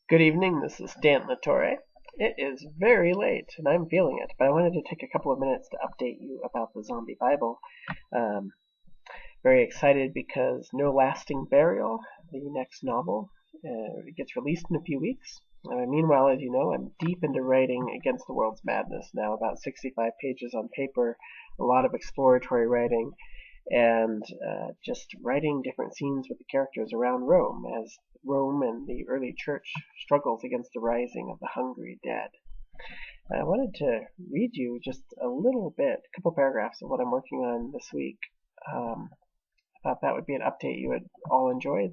Good evening, this is Stant Litore. It is very late, and I'm feeling it, but I wanted to take a couple of minutes to update you about the Zombie Bible. Um, Very excited because No Lasting Burial, the next novel, gets released in a few weeks. Meanwhile, as you know, I'm deep into writing Against the World's Madness now, about 65 pages on paper, a lot of exploratory writing, and just writing different scenes with the characters around Rome as Rome and the early church struggles against the rising of the hungry dead. I wanted to read you just a little bit, a couple paragraphs of what I'm working on this week. I thought that would be an update you would all enjoy.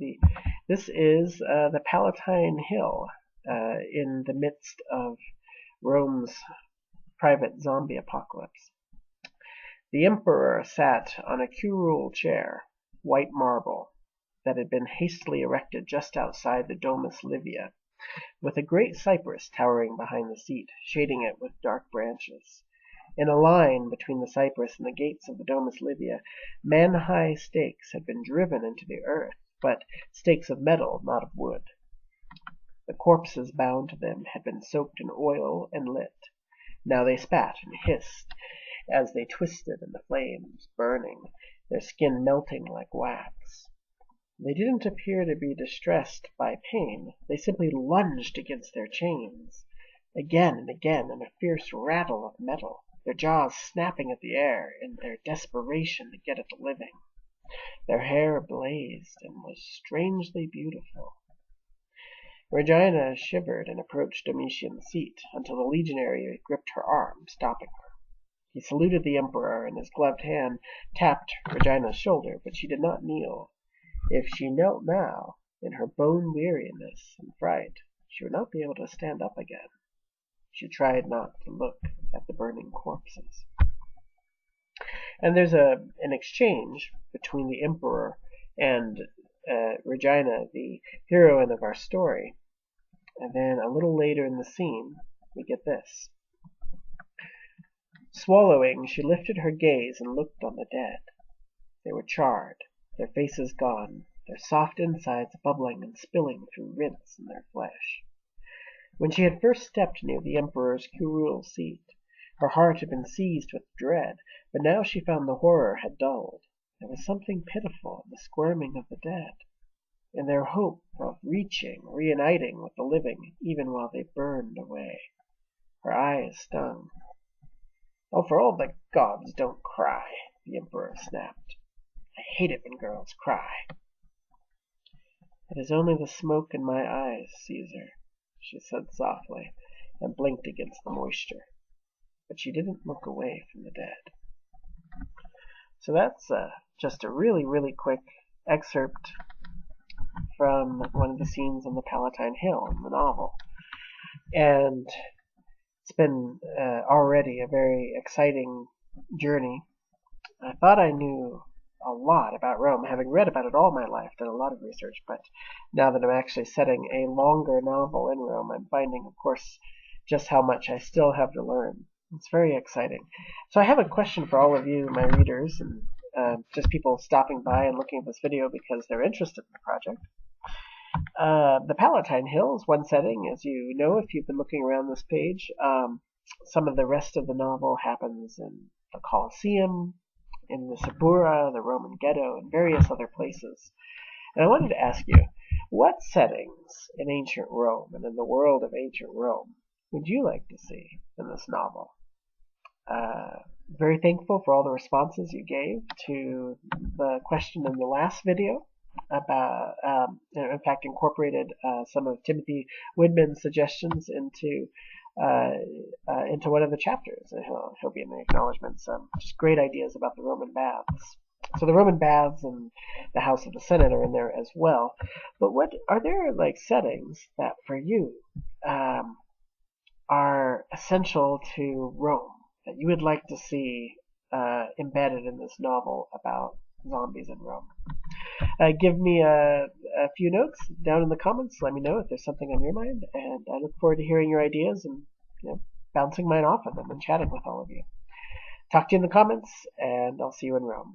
This is the Palatine Hill in the midst of Rome's private zombie apocalypse. The emperor sat on a curule chair, white marble, that had been hastily erected just outside the Domus Livia, with a great cypress towering behind the seat, shading it with dark branches. In a line between the cypress and the gates of the Domus Livia, man-high stakes had been driven into the earth, but stakes of metal, not of wood. The corpses bound to them had been soaked in oil and lit. Now they spat and hissed as they twisted in the flames, burning, their skin melting like wax. They didn't appear to be distressed by pain. They simply lunged against their chains, again and again, in a fierce rattle of metal, their jaws snapping at the air in their desperation to get at the living. Their hair blazed and was strangely beautiful. Regina shivered and approached Domitian's seat until the legionary gripped her arm, stopping her. He saluted the emperor, and his gloved hand tapped Regina's shoulder, but she did not kneel. If she knelt now, in her bone weariness and fright, she would not be able to stand up again. She tried not to look at the burning corpses. And there's an exchange between the emperor and Regina, the heroine of our story. And then a little later in the scene, we get this. Swallowing, she lifted her gaze and looked on the dead. They were charred, their faces gone, their soft insides bubbling and spilling through rents in their flesh. When she had first stepped near the emperor's curule seat, her heart had been seized with dread, but now she found the horror had dulled. There was something pitiful in the squirming of the dead, in their hope of reuniting with the living, even while they burned away. Her eyes stung. "Oh, for all the gods, don't cry," the emperor snapped. "I hate it when girls cry." "It is only the smoke in my eyes, Caesar," she said softly, and blinked against the moisture. But she didn't look away from the dead. So that's just a really, really quick excerpt from one of the scenes on the Palatine Hill in the novel. And it's been already a very exciting journey. I thought I knew a lot about Rome, having read about it all my life, done a lot of research, but now that I'm actually setting a longer novel in Rome, I'm finding, of course, just how much I still have to learn. It's very exciting. So I have a question for all of you, my readers, and just people stopping by and looking at this video because they're interested in the project. The Palatine Hill is one setting, as you know if you've been looking around this page. Some of the rest of the novel happens in the Colosseum, in the Suburra, the Roman ghetto, and various other places. And I wanted to ask you, what settings in ancient Rome and in the world of ancient Rome would you like to see in this novel? Very thankful for all the responses you gave to the question in the last video about, in fact, incorporated some of Timothy Woodman's suggestions into one of the chapters. He'll be in the acknowledgments. Just great ideas about the Roman baths. So the Roman baths and the House of the Senate are in there as well. But what are there like settings that for you are essential to Rome that you would like to see embedded in this novel about zombies in Rome? Give me a few notes down in the comments. Let me know if there's something on your mind, and I look forward to hearing your ideas and bouncing mine off of them and chatting with all of you. Talk to you in the comments, and I'll see you in Rome.